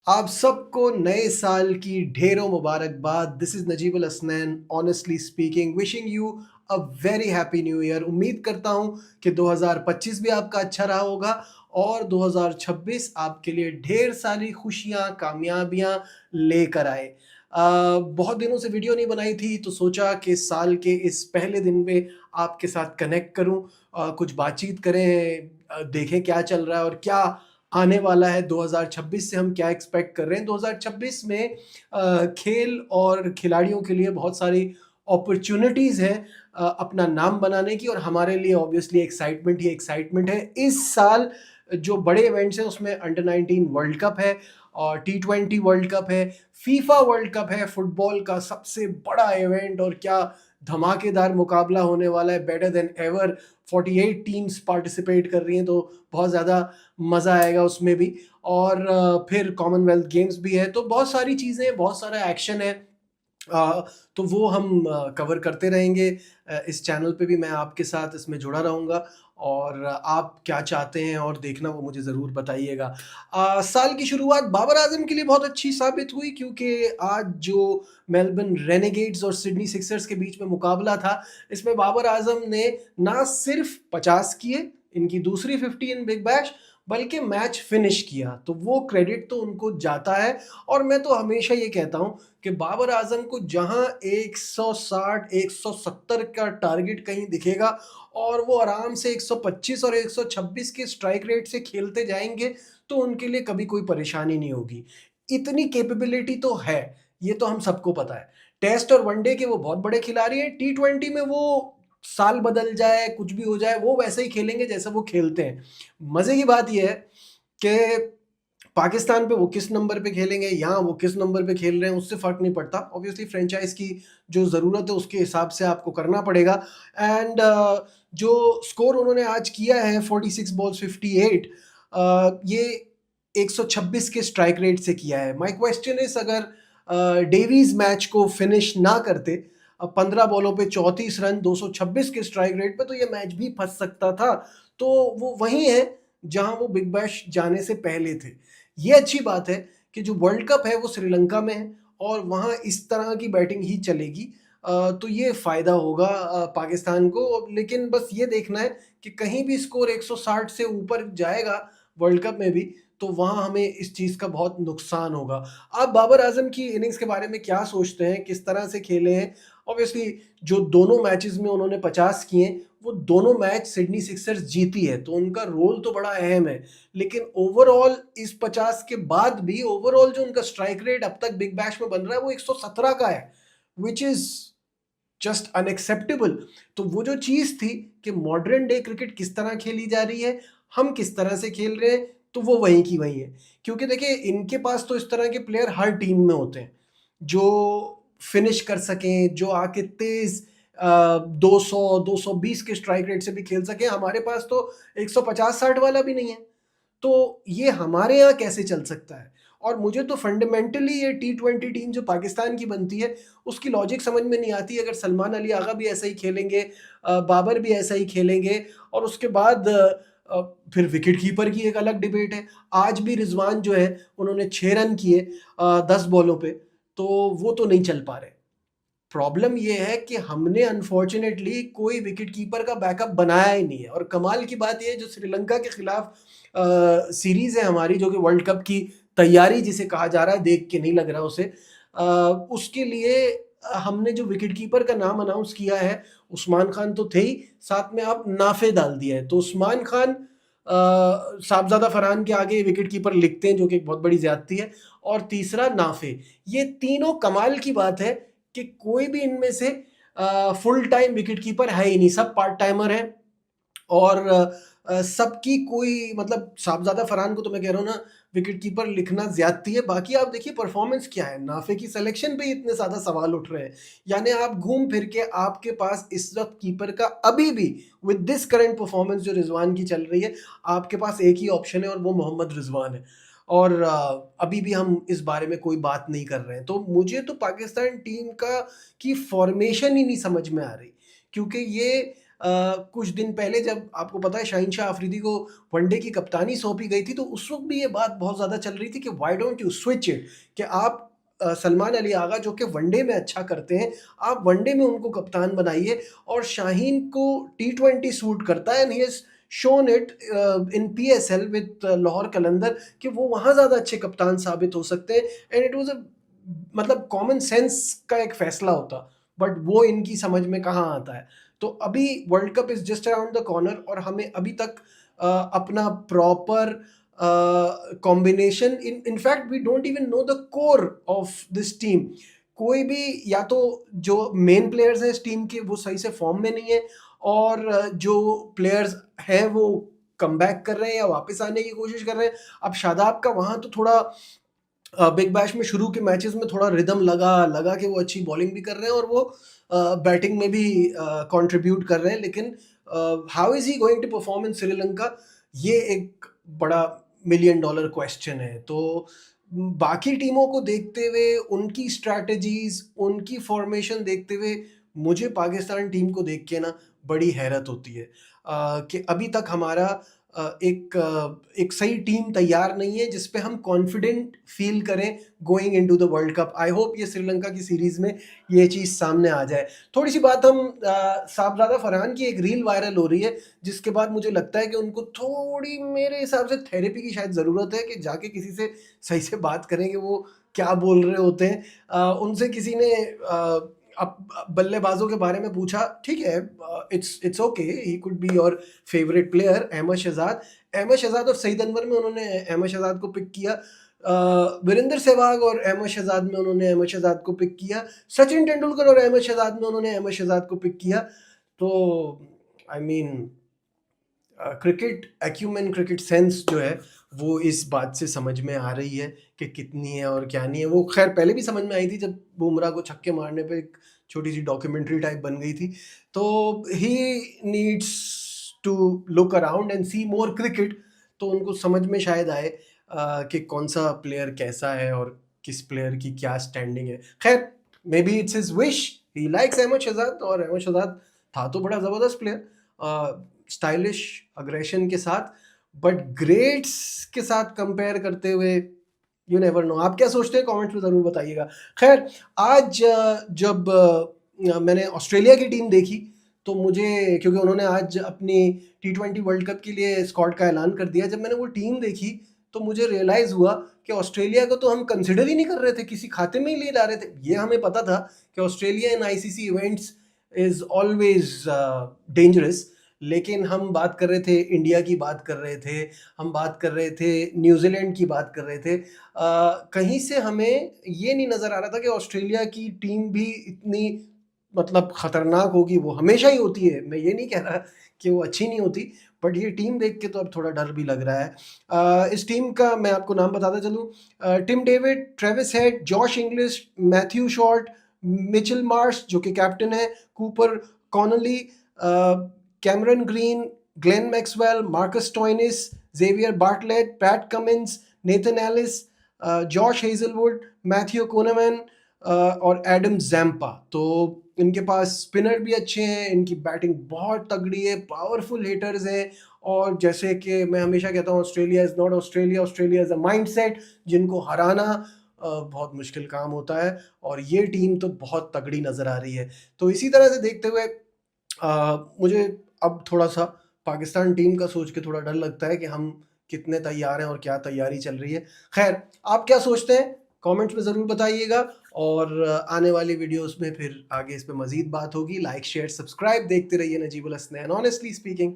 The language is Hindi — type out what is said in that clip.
आप सबको नए साल की ढेरों मुबारकबाद। This is Najibul Hasnain, honestly speaking, wishing you a very happy new year. उम्मीद करता हूँ कि 2025 भी आपका अच्छा रहा होगा और 2026 आपके लिए ढेर सारी खुशियाँ, कामयाबियाँ लेकर आए। बहुत दिनों से वीडियो नहीं बनाई थी तो सोचा कि साल के इस पहले दिन पे आपके साथ कनेक्ट करूँ, कुछ बातचीत करें, देखें क्या चल रहा है और क्या आने वाला है। 2026 से हम क्या एक्सपेक्ट कर रहे हैं। 2026 में खेल और खिलाड़ियों के लिए बहुत सारी अपॉर्चुनिटीज़ हैं अपना नाम बनाने की, और हमारे लिए ऑब्वियसली एक्साइटमेंट ही एक्साइटमेंट है। इस साल जो बड़े इवेंट्स हैं उसमें अंडर 19 वर्ल्ड कप है और T20 वर्ल्ड कप है, फीफा वर्ल्ड कप है, फुटबॉल का सबसे बड़ा इवेंट, और क्या धमाकेदार मुकाबला होने वाला है, better than ever. 48 teams participate कर रही हैं तो बहुत ज़्यादा मज़ा आएगा उसमें भी। और फिर कॉमनवेल्थ गेम्स भी है, तो बहुत सारी चीज़ें, बहुत सारा एक्शन है। अ, तो वो हम कवर करते रहेंगे। इस चैनल पे भी मैं आपके साथ इसमें जुड़ा रहूँगा, और आप क्या चाहते हैं और देखना वो मुझे ज़रूर बताइएगा। साल की शुरुआत बाबर आज़म के लिए बहुत अच्छी साबित हुई, क्योंकि आज जो मेलबर्न रेनेगेड्स और सिडनी सिक्सर्स के बीच में मुकाबला था, इसमें बाबर आज़म ने ना सिर्फ 50 किए, इनकी दूसरी 50 इन बिग बैश, बल्कि मैच फिनिश किया, तो वो क्रेडिट तो उनको जाता है। और मैं तो हमेशा ये कहता हूँ कि बाबर आजम को जहां 160 170 का टारगेट कहीं दिखेगा और वो आराम से 125 और 126 के स्ट्राइक रेट से खेलते जाएंगे, तो उनके लिए कभी कोई परेशानी नहीं होगी। इतनी कैपेबिलिटी तो है, ये तो हम सबको पता है। टेस्ट और वनडे के वो बहुत बड़े खिलाड़ी हैं। T20 में वो साल बदल जाए, कुछ भी हो जाए, वो वैसे ही खेलेंगे जैसे वो खेलते हैं। मजे की बात यह है कि पाकिस्तान पे वो किस नंबर पे खेलेंगे, यहाँ वो किस नंबर पे खेल रहे हैं, उससे फ़र्क नहीं पड़ता। ऑब्वियसली फ्रेंचाइज़ की जो ज़रूरत है उसके हिसाब से आपको करना पड़ेगा। एंड जो स्कोर उन्होंने आज किया है 46 बॉल्स 58, ये 126 के स्ट्राइक रेट से किया है। माय क्वेश्चन इज़, अगर डेविस मैच को फिनिश ना करते 15 बॉलों पे 34 रन 226 के स्ट्राइक रेट पे, तो ये मैच भी फंस सकता था। तो वो वहीं है जहां वो बिग बैश जाने से पहले थे। ये अच्छी बात है कि जो वर्ल्ड कप है वो श्रीलंका में है और वहाँ इस तरह की बैटिंग ही चलेगी। तो ये फ़ायदा होगा पाकिस्तान को। लेकिन बस ये देखना है कि कहीं भी स्कोर 160 से ऊपर जाएगा वर्ल्ड कप में भी, तो वहाँ हमें इस चीज़ का बहुत नुकसान होगा। आप बाबर आजम की इनिंग्स के बारे में क्या सोचते हैं, किस तरह से खेले हैं? ऑब्वियसली जो दोनों मैचेस में उन्होंने 50 किए, वो दोनों मैच सिडनी सिक्सर्स जीती है, तो उनका रोल तो बड़ा अहम है। लेकिन ओवरऑल इस 50 के बाद भी ओवरऑल जो उनका स्ट्राइक रेट अब तक बिग बैश में बन रहा है वो 117 का है, विच इज जस्ट अनएक्सेप्टेबल। तो वो जो चीज थी कि मॉडर्न डे क्रिकेट किस तरह खेली जा रही है, हम किस तरह से खेल रहे हैं, तो वो वहीं की वहीं है। क्योंकि देखिए, इनके पास तो इस तरह के प्लेयर हर टीम में होते हैं जो फिनिश कर सकें, जो आके तेज 200 220 के स्ट्राइक रेट से भी खेल सके। हमारे पास तो 150-60 वाला भी नहीं है। तो ये हमारे यहाँ कैसे चल सकता है? और मुझे तो फंडामेंटली ये T20 टीम जो पाकिस्तान की बनती है उसकी लॉजिक समझ में नहीं आती। अगर सलमान अली आगा भी ऐसा ही खेलेंगे, बाबर भी ऐसा ही खेलेंगे, और उसके बाद फिर विकेट कीपर की एक अलग डिबेट है। आज भी रिजवान जो है उन्होंने 6 रन किए 10 बॉलों पे, तो वो तो नहीं चल पा रहे। प्रॉब्लम ये है कि हमने अनफॉर्चुनेटली कोई विकेट कीपर का बैकअप बनाया ही नहीं है। और कमाल की बात ये है, जो श्रीलंका के खिलाफ सीरीज है हमारी, जो कि वर्ल्ड कप की तैयारी जिसे कहा जा रहा है, देख के नहीं लग रहा उसे, उसके लिए हमने जो विकेट कीपर का नाम अनाउंस किया है, उस्मान खान तो थे ही, साथ में अब नाफे डाल दिया है। तो उस्मान खान साहबजादा फरहान के आगे विकेट कीपर लिखते हैं, जो कि एक बहुत बड़ी ज्यादती है। और तीसरा नाफे। ये तीनों कमाल की बात है कि कोई भी इनमें से फुल टाइम विकेट कीपर है ही नहीं, सब पार्ट टाइमर है। और सबकी कोई मतलब, साहबजादा फरहान को तो मैं कह रहा हूँ ना, विकेट कीपर लिखना ज्यादती है। बाकी आप देखिए परफॉर्मेंस क्या है, नाफे की सिलेक्शन पे इतने ज्यादा सवाल उठ रहे हैं। यानी आप घूम फिर के आपके पास इस वक्त कीपर का अभी भी, विद दिस करंट परफॉर्मेंस जो रिजवान की चल रही है, आपके पास एक ही ऑप्शन है और वो मोहम्मद रिजवान है। और अभी भी हम इस बारे में कोई बात नहीं कर रहे हैं। तो मुझे तो पाकिस्तान टीम का की फॉर्मेशन ही नहीं समझ में आ रही, क्योंकि ये कुछ दिन पहले जब आपको पता है शाहीन शाह अफरीदी को वनडे की कप्तानी सौंपी गई थी, तो उस वक्त भी ये बात बहुत ज़्यादा चल रही थी कि why don't you switch it, कि आप सलमान अली आगा जो कि वनडे में अच्छा करते हैं, आप वनडे में उनको कप्तान बनाइए। और शाहीन को T20 सूट करता है, and he has shown it in PSL with Lahore Qalandar कि वो वहाँ ज़्यादा अच्छे कप्तान साबित हो सकते हैं। एंड इट वाज अ मतलब कॉमन सेंस का एक फैसला होता, बट वो इनकी समझ में कहाँ आता है। तो अभी world cup is just around the corner, और हमें अभी तक अपना proper combination, in fact we don't even know the core of this team. कोई भी, या तो जो मेन प्लेयर्स हैं इस टीम के वो सही से फॉर्म में नहीं है, और जो प्लेयर्स हैं वो कम बैक कर रहे हैं या वापस आने की कोशिश कर रहे हैं। अब शादाब का वहाँ तो थोड़ा बिग बैश में शुरू के मैचेस में थोड़ा रिदम लगा कि वो अच्छी बॉलिंग भी कर रहे हैं और वो बैटिंग में भी कंट्रीब्यूट कर रहे हैं, लेकिन how is he going to perform in Sri Lanka, ये एक बड़ा $1 million क्वेश्चन है। तो बाकी टीमों को देखते हुए, उनकी स्ट्रैटेजीज, उनकी फॉर्मेशन देखते हुए, मुझे पाकिस्तान टीम को देख के ना बड़ी हैरत होती है कि अभी तक हमारा एक सही टीम तैयार नहीं है जिस पे हम कॉन्फिडेंट फील करें going into the world cup. I hope ये श्रीलंका की सीरीज में ये चीज़ सामने आ जाए। थोड़ी सी बात हम साहबजादा फरहान की एक रील वायरल हो रही है, जिसके बाद मुझे लगता है कि उनको थोड़ी, मेरे हिसाब से थेरेपी की शायद ज़रूरत है, कि जाके किसी से सही से बात करें कि वो क्या बोल रहे होते हैं। उनसे किसी ने अब बल्लेबाजों के बारे में पूछा, ठीक है, it's okay, he could be your favourite player Ahmed Shahzad और सईद अनवर में उन्होंने अहमद शहजाद को पिक किया। वीरेंद्र सहवाग और अहमद शहजाद में उन्होंने अहमद शहजाद को पिक किया। सचिन तेंदुलकर और अहमद शहजाद में उन्होंने अहमद शहजाद को पिक किया। तो I mean cricket acumen, cricket sense जो है वो इस बात से समझ में आ रही है कि कितनी है और क्या नहीं है। वो खैर पहले भी समझ में आई थी जब बुमराह को छक्के मारने पे एक छोटी सी डॉक्यूमेंट्री टाइप बन गई थी। तो he needs to look around and see more cricket, तो उनको समझ में शायद आए कि कौन सा प्लेयर कैसा है और किस प्लेयर की क्या स्टैंडिंग है। खैर, maybe it's his wish, he likes Ahmed Shahzad, और अहमद शहजाद था तो बड़ा ज़बरदस्त प्लेयर, स्टाइलिश अग्रेशन के साथ, बट ग्रेट्स के साथ कंपेयर करते हुए यू नेवर नो। आप क्या सोचते हैं कमेंट्स में ज़रूर बताइएगा। खैर, आज जब मैंने ऑस्ट्रेलिया की टीम देखी, तो मुझे, क्योंकि उन्होंने आज अपनी T20 वर्ल्ड कप के लिए स्क्वाड का ऐलान कर दिया, जब मैंने वो टीम देखी तो मुझे रियलाइज़ हुआ कि ऑस्ट्रेलिया को तो हम कंसिडर ही नहीं कर रहे थे, किसी खाते में ही लिए जा रहे थे। ये हमें पता था कि Australia in ICC events is always dangerous, लेकिन हम बात कर रहे थे इंडिया की, बात कर रहे थे, हम बात कर रहे थे न्यूजीलैंड की, बात कर रहे थे। कहीं से हमें ये नहीं नज़र आ रहा था कि ऑस्ट्रेलिया की टीम भी इतनी मतलब ख़तरनाक होगी। वो हमेशा ही होती है, मैं ये नहीं कह रहा कि वो अच्छी नहीं होती, बट ये टीम देख के तो अब थोड़ा डर भी लग रहा है। इस टीम का मैं आपको नाम बताता चलूँ, Tim David, Travis Head, Josh Inglis, Matthew Short, Mitchell Marsh जो कि कैप्टन है, Cooper Connolly, Cameron Green, Glenn Maxwell, Marcus Stoinis, Xavier Bartlett, Pat Cummins, Nathan Ellis, Josh Hazlewood, Matthew Kuhnemann और एडम जैम्पा। तो इनके पास स्पिनर भी अच्छे हैं, इनकी बैटिंग बहुत तगड़ी है, पावरफुल हिटर्स हैं, और जैसे कि मैं हमेशा कहता हूँ, Australia is not Australia, Australia is a mindset, जिनको हराना बहुत मुश्किल काम होता है, और ये टीम तो बहुत तगड़ी नज़र आ रही है। तो इसी तरह से देखते हुए मुझे अब थोड़ा सा पाकिस्तान टीम का सोच के थोड़ा डर लगता है कि हम कितने तैयार हैं और क्या तैयारी चल रही है। खैर, आप क्या सोचते हैं कमेंट्स में ज़रूर बताइएगा, और आने वाली वीडियोस में फिर आगे इस पे मज़ीद बात होगी। लाइक, शेयर, सब्सक्राइब, देखते रहिए नजीबुल हसनैन ऑनेस्टली स्पीकिंग।